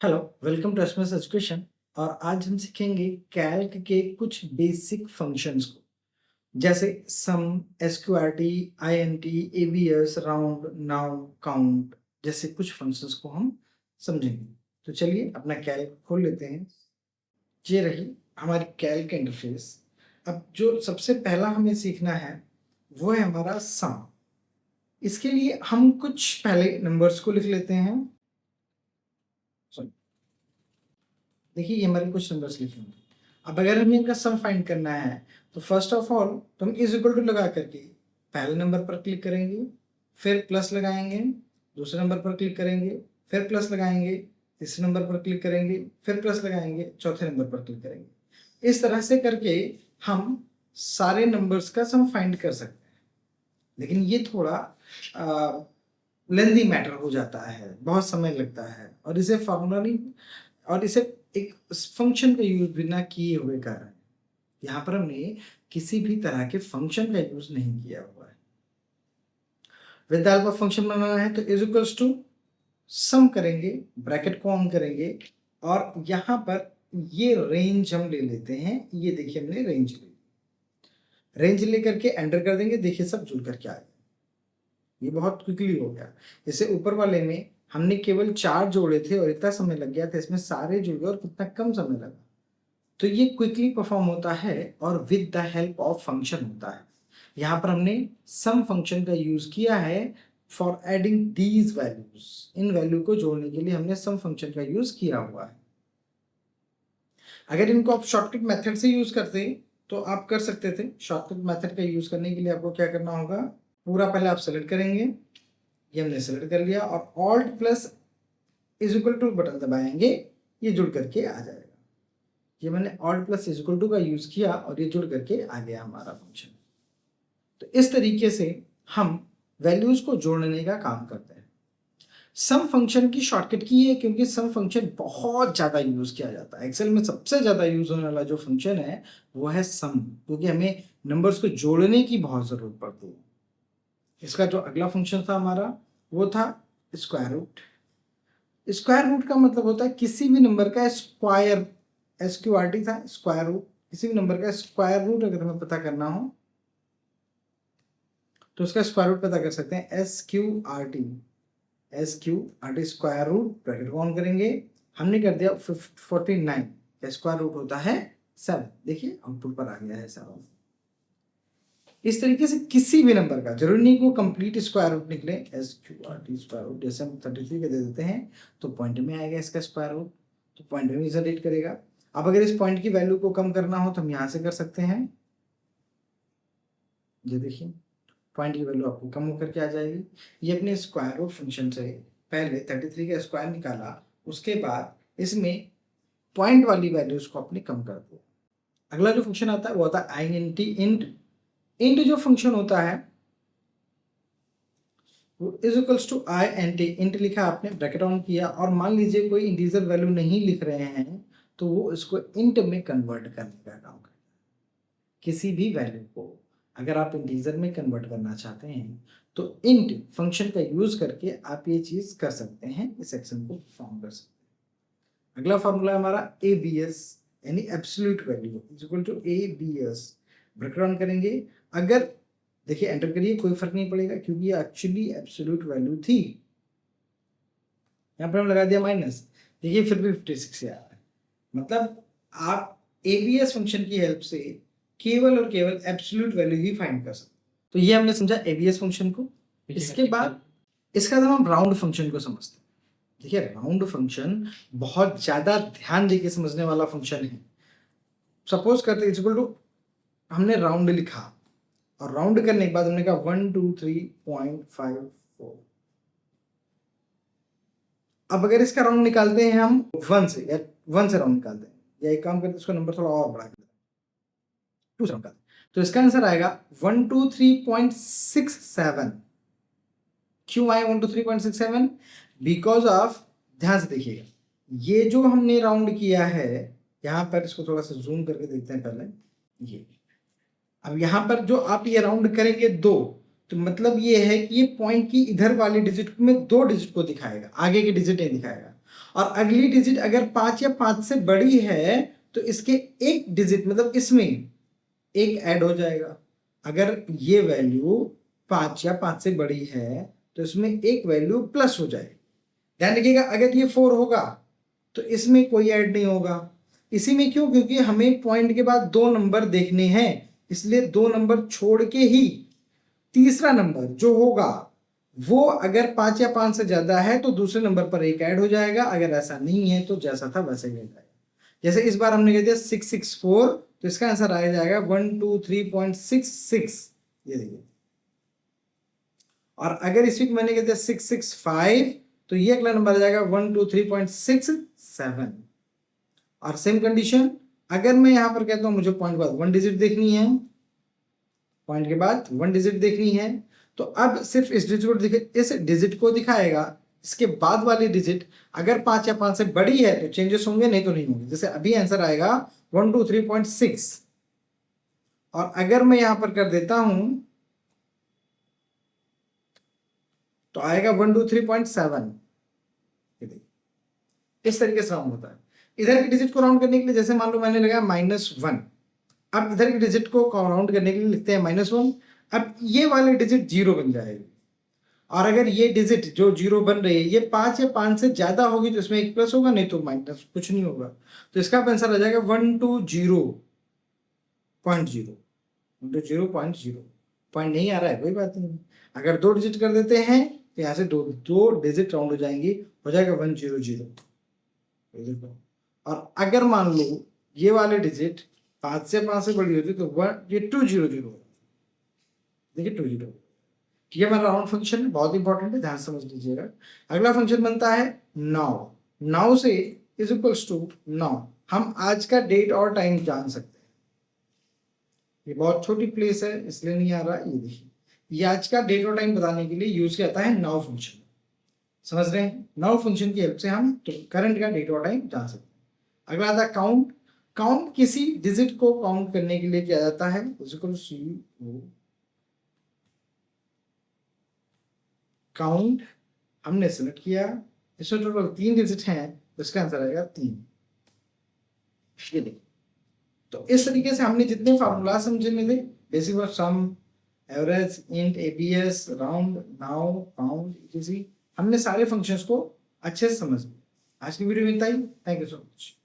Hello, welcome to SMS education. और आज हम सीखेंगे कैल्क के कुछ बेसिक फंक्शंस को, जैसे sum, SQRT, INT, ABS, round, now, count जैसे कुछ फंक्शंस को हम समझेंगे। तो चलिए अपना कैल्क खोल लेते हैं। ये रही हमारी कैल्क इंटरफेस। अब जो सबसे पहला हमें सीखना है वो है हमारा सम। इसके लिए हम कुछ पहले नंबर्स को लिख लेते हैं। देखिए ये हमारे कुछ नंबर्स लिखे होंगे। अब अगर हमें इनका सम फाइंड करना है तो फर्स्ट ऑफ ऑल तो हम इज इक्वल टू लगा करके पहले नंबर पर क्लिक करेंगे, फिर प्लस लगाएंगे, दूसरे नंबर पर क्लिक करेंगे, फिर प्लस लगाएंगे, तीसरे नंबर पर क्लिक करेंगे, फिर प्लस लगाएंगे, चौथे नंबर पर क्लिक करेंगे। इस तरह से करके हम सारे नंबर्स का सम फाइंड कर सकते हैं। लेकिन ये थोड़ा लेंदी मैटर हो जाता है, बहुत समय लगता है और इसे फॉर्मूला नहीं और इसे एक फंक्शन का यूज बिना किए हुए कर रहे हैं। यहाँ पर हमने किसी भी तरह के फंक्शन का यूज नहीं किया हुआ है। विद फंक्शन बनाना है तो इज इक्वल्स टू सम करेंगे, ब्रैकेट को ऑन करेंगे और यहाँ पर ये रेंज हम ले लेते हैं। ये देखिए हमने रेंज ले ली, रेंज लेकर के एंटर कर देंगे। देखिए सब जुड़ करके आ गया। ये बहुत क्विकली हो गया। जैसे ऊपर वाले में हमने केवल 4 जोड़े थे और इतना समय लग गया था, इसमें सारे जुड़ गए और कितना कम समय लगा। तो ये क्विकली परफॉर्म होता है और with the help of function होता है। यहाँ पर हमने सम फंक्शन का यूज किया है for adding these values. In value को जोड़ने के लिए हमने सम फंक्शन का यूज किया हुआ है। अगर इनको आप शॉर्टकट मेथड से यूज करते तो आप कर सकते थे। शॉर्टकट मेथड का यूज करने के लिए आपको क्या करना होगा, पूरा पहले आप सेलेक्ट करेंगे। ये हमने सेलेक्ट कर लिया और alt plus is equal to button दबाएंगे, ये जुड़ करके आ जाएगा। ये मैंने alt plus is equal to का यूज किया और ये जुड़ करके आ गया हमारा फंक्शन। तो इस तरीके से हम वैल्यूज को जोड़ने का काम करते हैं। सम फंक्शन की शॉर्टकट की है क्योंकि सम फंक्शन बहुत ज्यादा यूज किया जाता है। एक्सेल में सबसे ज्यादा यूज होने वाला जो फंक्शन है वो है सम, क्योंकि हमें नंबर्स को जोड़ने की बहुत जरूरत पड़ती है। इसका जो अगला फंक्शन था हमारा वो था स्क्वायर रूट। स्क्वायर रूट का मतलब होता है किसी भी नंबर का स्क्वायर। SQRT था स्क्वायर रूट। किसी भी नंबर का स्क्वायर रूट अगर हमें पता करना हो तो उसका स्क्वायर रूट पता कर सकते हैं। SQRT स्क्वायर रूट, ब्रैकेट को ऑन करेंगे। हमने कर दिया 49 का स्क्वायर रूट होता है 7। देखिए आउटपुट पर आ गया है 7। इस तरीके से किसी भी नंबर का, जरूरी नहीं को कंप्लीट स्क्वायर रूट निकले। SQRT स्क्वायर रूट जैसे हम 33 का दे देते हैं तो पॉइंट में आएगा इसका स्क्वायर रूट, तो पॉइंट में जनरेट करेगा। अब अगर इस पॉइंट की वैल्यू को कम करना हो तो हम यहाँ से कर सकते हैं। ये देखिए पॉइंट की वैल्यू आपको कम होकर के आ जाएगी। ये अपने स्क्वायर रूट फंक्शन से पहले 33 का स्क्वायर निकाला, उसके बाद इसमें पॉइंट वाली वैल्यूज को आपने कम कर दिया। अगला जो फंक्शन आता है वो आता है INT इंट। इंट जो फंक्शन होता है वो is equals to INT। Int लिखा आपने, ब्रैकेट ऑन किया और मान लीजिए कोई इंटीजर वैल्यू नहीं लिख रहे हैं तो वो इसको इंट में कन्वर्ट करने का काम करता है। किसी भी वैल्यू को अगर आप इंटीजर में कन्वर्ट करना चाहते हैं तो इंट फंक्शन का यूज करके आप ये चीज कर सकते हैं, इस एक्शन को परफॉर्म कर सकते हैं। अगला फॉर्मूला हमारा ABS यानी absolute value is equal to ABS। Bracket on करेंगे, अगर देखिए एंटर करिए कोई फर्क नहीं पड़ेगा क्योंकि ये एक्चुअली एब्सोल्यूट वैल्यू थी। यहाँ पर हम लगा दिया माइनस, देखिए फिर भी 56 आ रहा है। मतलब आप ABS फंक्शन की हेल्प से केवल और केवल एब्सोल्यूट वैल्यू ही फाइंड कर सकते। तो ये हमने समझा ABS फंक्शन को। इसके बाद इसका हम राउंड फंक्शन को समझते हैं। देखिए राउंड फंक्शन बहुत ज्यादा ध्यान देके समझने वाला फंक्शन है। सपोज करते इज इक्वल टू हमने राउंड लिखा और राउंड करने के बाद हमने कहा 123.54। अब अगर इसका राउंड निकालते हैं हम 1 से, या 1 से राउंड निकालते हैं, या एक काम करते हैं इसको नंबर थोड़ा और बढ़ा के 2 से राउंड करते हैं, तो इसका आंसर आएगा 123.67। क्यों आए 123.67? बिकॉज ऑफ, ध्यान से देखिएगा, ये जो हमने राउंड किया है यहां पर, इसको थोड़ा सा जूम करके देखते हैं पहले। ये अब यहां पर जो आप ये राउंड करेंगे 2, तो मतलब ये है कि ये पॉइंट की इधर वाली डिजिट में 2 डिजिट को दिखाएगा, आगे की डिजिट नहीं दिखाएगा। और अगली डिजिट अगर 5 या 5 से बड़ी है तो इसके एक डिजिट मतलब इसमें एक ऐड हो जाएगा। अगर ये वैल्यू 5 या 5 से बड़ी है तो इसमें एक वैल्यू प्लस हो जाएगी। ध्यान रखिएगा, अगर ये 4 होगा तो इसमें कोई ऐड नहीं होगा। इसी में क्यों? क्योंकि हमें पॉइंट के बाद 2 नंबर देखने हैं, इसलिए 2 नंबर छोड़ के ही तीसरा नंबर जो होगा वो अगर 5 या 5 से ज्यादा है तो दूसरे नंबर पर एक ऐड हो जाएगा, अगर ऐसा नहीं है तो जैसा था वैसे ही रह जाएगा। जैसे इस बार हमने कह दिया 664, तो इसका आंसर आ जाएगा 123.66, ये देखिए। और अगर इसी को मैंने कह दिया 665, तो ये अगला नंबर आ जाएगा 123.67। और सेम कंडीशन अगर मैं यहां पर कहता हूं मुझे पॉइंट के बाद 1 डिजिट देखनी है, पॉइंट के बाद 1 डिजिट देखनी है, तो अब सिर्फ इस डिजिट को दिखाएगा। इसके बाद वाली डिजिट अगर 5 या 5 से बड़ी है तो चेंजेस होंगे, नहीं तो नहीं होंगे। जैसे अभी आंसर आएगा 123.6, और अगर मैं यहां पर कर देता हूं तो आएगा 123.7। इस तरीके से राउंड होता है। इधर की डिजिट को राउंड करने के लिए जैसे मान लो मैंने लगाया -1, अब इधर की डिजिट को राउंड करने के लिए लिखते हैं -1। अब ये वाली डिजिट 0 बन जाएगी, और अगर ये डिजिट जो 0 बन रही है ये 5 या 5 से ज्यादा होगी तो इसमें एक प्लस होगा, नहीं तो माइनस, कुछ नहीं होगा। तो इसका आंसर आ जाएगा 120.0। 120.0 पॉइंट नहीं आ रहा है, कोई बात नहीं। अगर 2 डिजिट कर देते हैं तो यहाँ से दो डिजिट राउंड हो जाएंगी, हो जाएगा 100। और अगर मान लो ये वाले डिजिट 5 से 5 से बड़ी होती तो ये 200, देखिए 200। ये हमारा राउंड फंक्शन है, बहुत इंपॉर्टेंट है, ध्यान से समझ लीजिएगा। अगला फंक्शन बनता है नाउ। नाउ से इज इक्वल्स टू नाउ, हम आज का डेट और टाइम जान सकते हैं। ये बहुत छोटी प्लेस है इसलिए नहीं आ रहा, ये देखिए, ये आज का डेट और टाइम बताने के लिए यूज किया जाता है नाउ फंक्शन। समझ रहे हैं? नाउ फंक्शन की हेल्प से हम तो करंट का डेट और टाइम जान सकते हैं। अगला आता है काउंट। काउंट किसी डिजिट को काउंट करने के लिए किया जाता है, काउंट। हमने सेलेक्ट किया, इसमें टोटल 3 डिजिट हैं, तो इसका आंसर आएगा 3। ये देखिए, तो इस तरीके से हमने जितने फार्मूला समझने थे, basic of sum, average, int, ABS, round, now, count, इसी, हमने सारे फंक्शंस को अच्छे से समझ लिया। आज की वीडियो में इतना ही। Thank you so much.